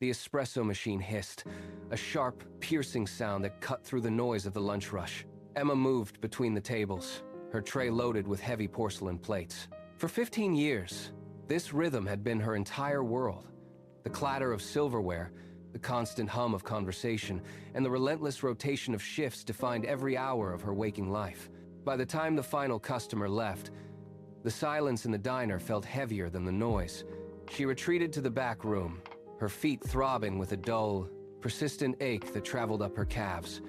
The espresso machine hissed, a sharp, piercing sound that cut through the noise of the lunch rush. Emma moved between the tables, her tray loaded with heavy porcelain plates. For 15 years, this rhythm had been her entire world. The clatter of silverware, the constant hum of conversation, and the relentless rotation of shifts defined every hour of her waking life. By the time the final customer left, the silence in the diner felt heavier than the noise. She retreated to the back room, her feet throbbing with a dull, persistent ache that traveled up her calves.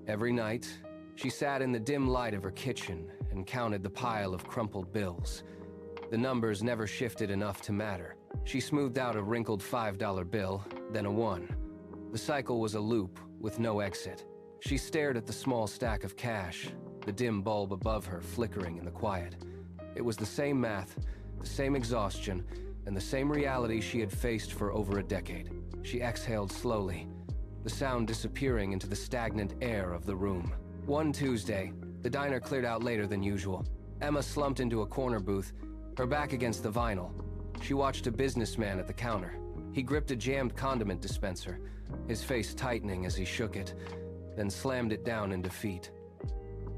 Every night, she sat in the dim light of her kitchen and counted the pile of crumpled bills. The numbers never shifted enough to matter. She smoothed out a wrinkled $5 bill, then a $1. The cycle was a loop with no exit. She stared at the small stack of cash, the dim bulb above her flickering in the quiet. It was the same math, the same exhaustion, and the same reality she had faced for over a decade. She exhaled slowly, the sound disappearing into the stagnant air of the room. One Tuesday, the diner cleared out later than usual. Emma slumped into a corner booth, her back against the vinyl. She watched a businessman at the counter. He gripped a jammed condiment dispenser, his face tightening as he shook it, then slammed it down in defeat.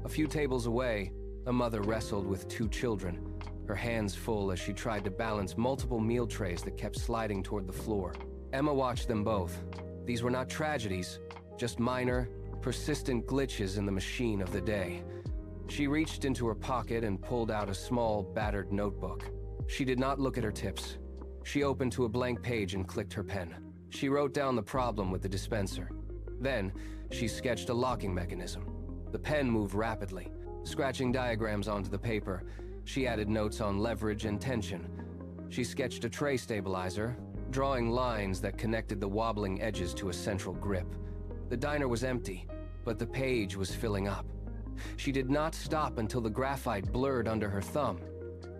A few tables away, a mother wrestled with 2 children, her hands full as she tried to balance multiple meal trays that kept sliding toward the floor. Emma watched them both. These were not tragedies, just minor, persistent glitches in the machine of the day. She reached into her pocket and pulled out a small, battered notebook. She did not look at her tips. She opened to a blank page and clicked her pen. She wrote down the problem with the dispenser. Then, she sketched a locking mechanism. The pen moved rapidly, scratching diagrams onto the paper. She added notes on leverage and tension. She sketched a tray stabilizer, drawing lines that connected the wobbling edges to a central grip. The diner was empty, but the page was filling up. She did not stop until the graphite blurred under her thumb.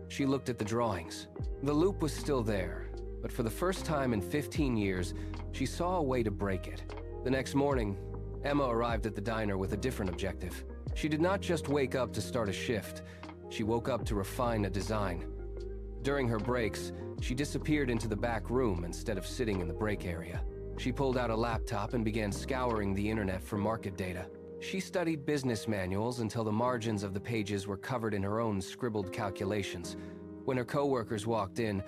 She looked at the drawings. The loop was still there, but for the first time in 15 years, she saw a way to break it. The next morning, Emma arrived at the diner with a different objective. She did not just wake up to start a shift. She woke up to refine a design. During her breaks, she disappeared into the back room instead of sitting in the break area. She pulled out a laptop and began scouring the internet for market data. She studied business manuals until the margins of the pages were covered in her own scribbled calculations. When her coworkers walked in,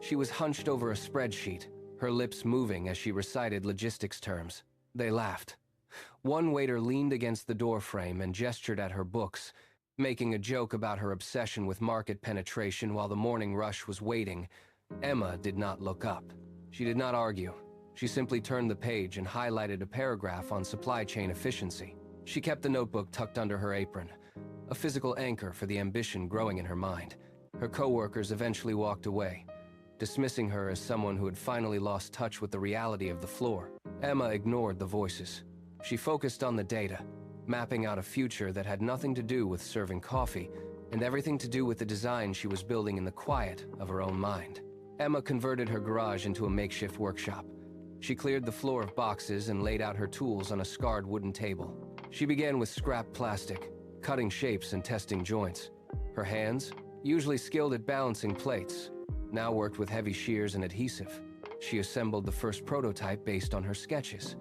she was hunched over a spreadsheet, her lips moving as she recited logistics terms. They laughed. One waiter leaned against the doorframe and gestured at her books, making a joke about her obsession with market penetration while the morning rush was waiting. Emma did not look up. She did not argue. She simply turned the page and highlighted a paragraph on supply chain efficiency. She kept the notebook tucked under her apron, a physical anchor for the ambition growing in her mind. Her coworkers eventually walked away, dismissing her as someone who had finally lost touch with the reality of the floor. Emma ignored the voices. She focused on the data, mapping out a future that had nothing to do with serving coffee and everything to do with the design she was building in the quiet of her own mind. Emma converted her garage into a makeshift workshop. She cleared the floor of boxes and laid out her tools on a scarred wooden table. She began with scrap plastic, cutting shapes and testing joints. Her hands, usually skilled at balancing plates, now worked with heavy shears and adhesive. She assembled the first prototype based on her sketches.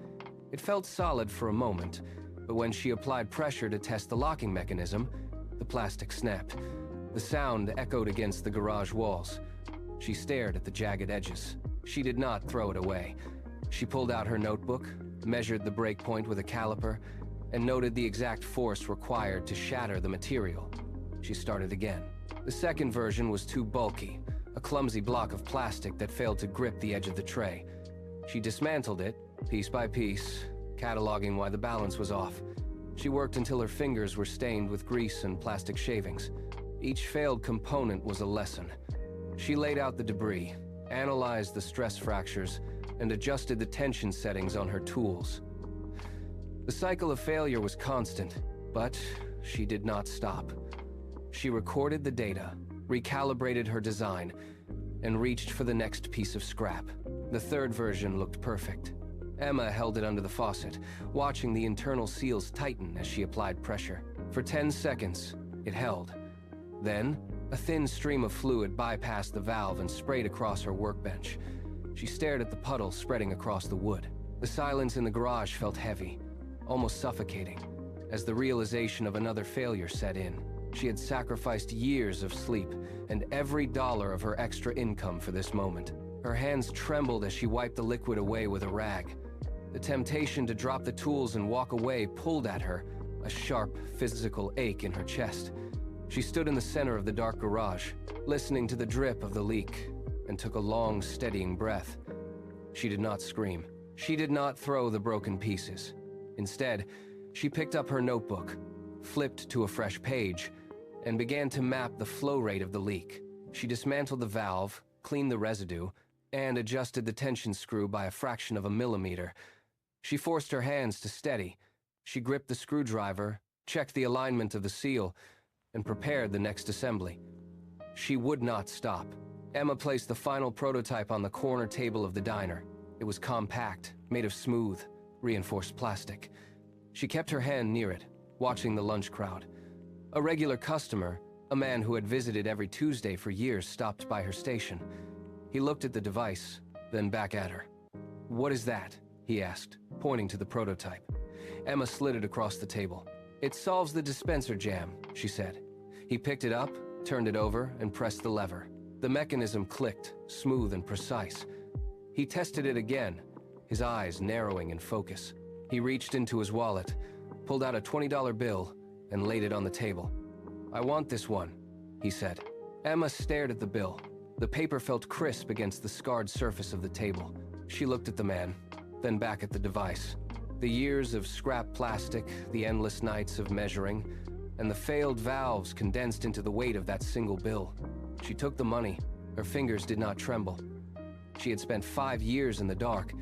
It felt solid for a moment, but when she applied pressure to test the locking mechanism, the plastic snapped. The sound echoed against the garage walls. She stared at the jagged edges. She did not throw it away. She pulled out her notebook, measured the breakpoint with a caliper, and noted the exact force required to shatter the material. She started again. The second version was too bulky, a clumsy block of plastic that failed to grip the edge of the tray. She dismantled it, piece by piece, cataloging why the balance was off. She worked until her fingers were stained with grease and plastic shavings. Each failed component was a lesson. She laid out the debris, analyzed the stress fractures, and adjusted the tension settings on her tools. The cycle of failure was constant, but she did not stop. She recorded the data, recalibrated her design, and reached for the next piece of scrap. The third version looked perfect. Emma held it under the faucet, watching the internal seals tighten as she applied pressure. For 10 seconds, it held. Then, a thin stream of fluid bypassed the valve and sprayed across her workbench. She stared at the puddle spreading across the wood. The silence in the garage felt heavy, almost suffocating, as the realization of another failure set in. She had sacrificed years of sleep and every dollar of her extra income for this moment. Her hands trembled as she wiped the liquid away with a rag. The temptation to drop the tools and walk away pulled at her, a sharp, physical ache in her chest. She stood in the center of the dark garage, listening to the drip of the leak, and took a long, steadying breath. She did not scream. She did not throw the broken pieces. Instead, she picked up her notebook, flipped to a fresh page, and began to map the flow rate of the leak. She dismantled the valve, cleaned the residue, and adjusted the tension screw by a fraction of a millimeter. She forced her hands to steady. She gripped the screwdriver, checked the alignment of the seal, and prepared the next assembly. She would not stop. Emma placed the final prototype on the corner table of the diner. It was compact, made of smooth, reinforced plastic. She kept her hand near it, watching the lunch crowd. A regular customer, a man who had visited every Tuesday for years, stopped by her station. He looked at the device, then back at her. "What is that?" he asked, pointing to the prototype. Emma slid it across the table. "It solves the dispenser jam," she said. He picked it up, turned it over, and pressed the lever. The mechanism clicked, smooth and precise. He tested it again, his eyes narrowing in focus. He reached into his wallet, pulled out a $20 bill, and laid it on the table. "I want this one," he said. Emma stared at the bill. The paper felt crisp against the scarred surface of the table. She looked at the man, then back at the device. The years of scrap plastic, the endless nights of measuring, and the failed valves condensed into the weight of that single bill. She took the money. Her fingers did not tremble. She had spent 5 years in the dark,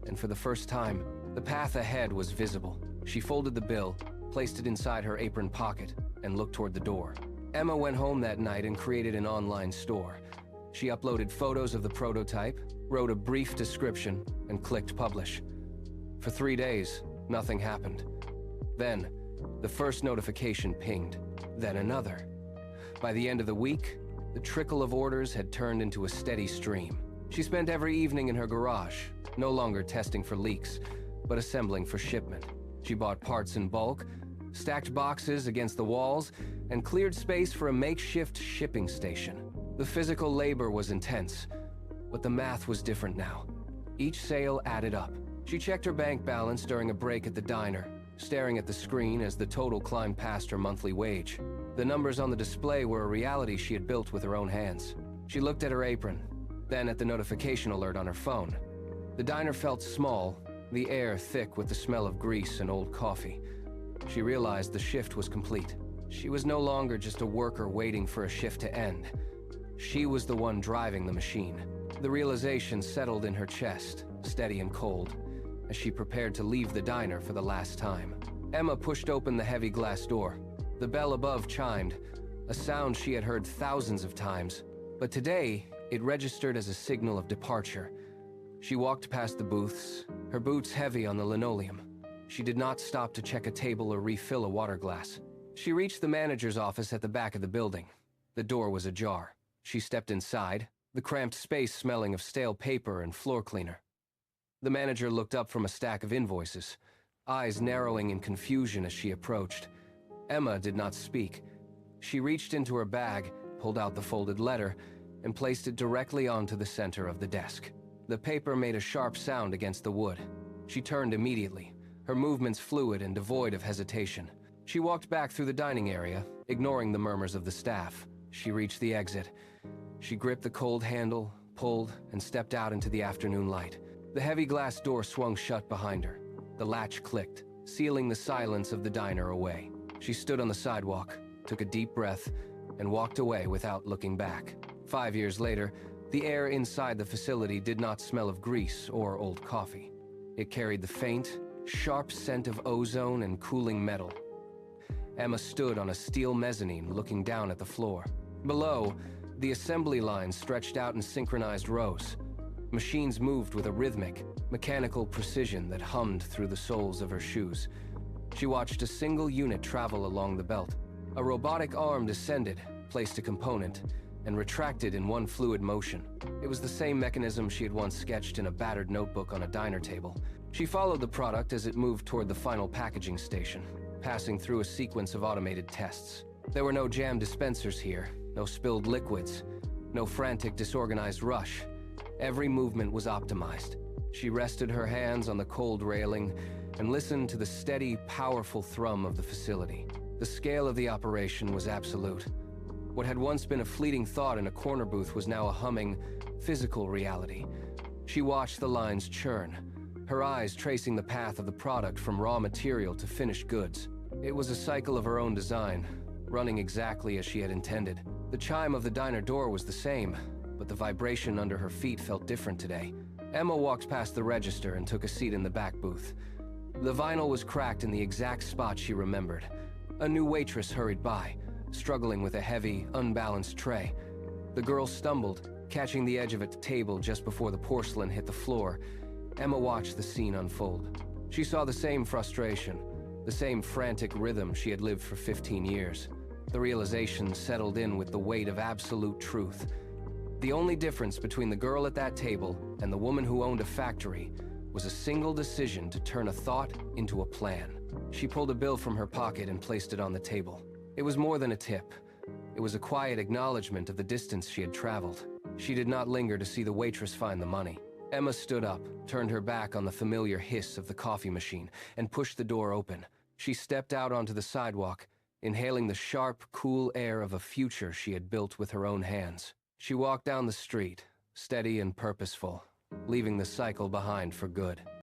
and for the first time, the path ahead was visible. She folded the bill, placed it inside her apron pocket, and looked toward the door. Emma went home that night and created an online store. She uploaded photos of the prototype, wrote a brief description, and clicked publish. For 3 days, nothing happened. Then, the first notification pinged, then another. By the end of the week, the trickle of orders had turned into a steady stream. She spent every evening in her garage, no longer testing for leaks, but assembling for shipment. She bought parts in bulk, stacked boxes against the walls, and cleared space for a makeshift shipping station. The physical labor was intense, but the math was different now. Each sale added up. She checked her bank balance during a break at the diner, staring at the screen as the total climbed past her monthly wage. The numbers on the display were a reality she had built with her own hands. She looked at her apron, then at the notification alert on her phone. The diner felt small, the air thick with the smell of grease and old coffee. She realized the shift was complete. She was no longer just a worker waiting for a shift to end. She was the one driving the machine. The realization settled in her chest, steady and cold, as she prepared to leave the diner for the last time. Emma pushed open the heavy glass door. The bell above chimed, a sound she had heard thousands of times, but today it registered as a signal of departure. She walked past the booths, her boots heavy on the linoleum. She did not stop to check a table or refill a water glass. She reached the manager's office at the back of the building. The door was ajar. She stepped inside, the cramped space smelling of stale paper and floor cleaner. The manager looked up from a stack of invoices, eyes narrowing in confusion as she approached. Emma did not speak. She reached into her bag, pulled out the folded letter, and placed it directly onto the center of the desk. The paper made a sharp sound against the wood. She turned immediately, her movements fluid and devoid of hesitation. She walked back through the dining area, ignoring the murmurs of the staff. She reached the exit. She gripped the cold handle, pulled, and stepped out into the afternoon light. The heavy glass door swung shut behind her. The latch clicked, sealing the silence of the diner away. She stood on the sidewalk, took a deep breath, and walked away without looking back. 5 years later, the air inside the facility did not smell of grease or old coffee. It carried the faint, sharp scent of ozone and cooling metal. Emma stood on a steel mezzanine looking down at the floor. Below, the assembly lines stretched out in synchronized rows. Machines moved with a rhythmic, mechanical precision that hummed through the soles of her shoes. She watched a single unit travel along the belt. A robotic arm descended, placed a component, and retracted in one fluid motion. It was the same mechanism she had once sketched in a battered notebook on a diner table. She followed the product as it moved toward the final packaging station, passing through a sequence of automated tests. There were no jam dispensers here, no spilled liquids, no frantic, disorganized rush. Every movement was optimized. She rested her hands on the cold railing and listened to the steady, powerful thrum of the facility. The scale of the operation was absolute. What had once been a fleeting thought in a corner booth was now a humming, physical reality. She watched the lines churn, her eyes tracing the path of the product from raw material to finished goods. It was a cycle of her own design, running exactly as she had intended. The chime of the diner door was the same, but the vibration under her feet felt different today. Emma walked past the register and took a seat in the back booth. The vinyl was cracked in the exact spot she remembered. A new waitress hurried by, struggling with a heavy, unbalanced tray. The girl stumbled, catching the edge of a table just before the porcelain hit the floor. Emma watched the scene unfold. She saw the same frustration, the same frantic rhythm she had lived for 15 years. The realization settled in with the weight of absolute truth. The only difference between the girl at that table and the woman who owned a factory was a single decision to turn a thought into a plan. She pulled a bill from her pocket and placed it on the table. It was more than a tip. It was a quiet acknowledgement of the distance she had traveled. She did not linger to see the waitress find the money. Emma stood up, turned her back on the familiar hiss of the coffee machine, and pushed the door open. She stepped out onto the sidewalk, inhaling the sharp, cool air of a future she had built with her own hands. She walked down the street, steady and purposeful, leaving the cycle behind for good.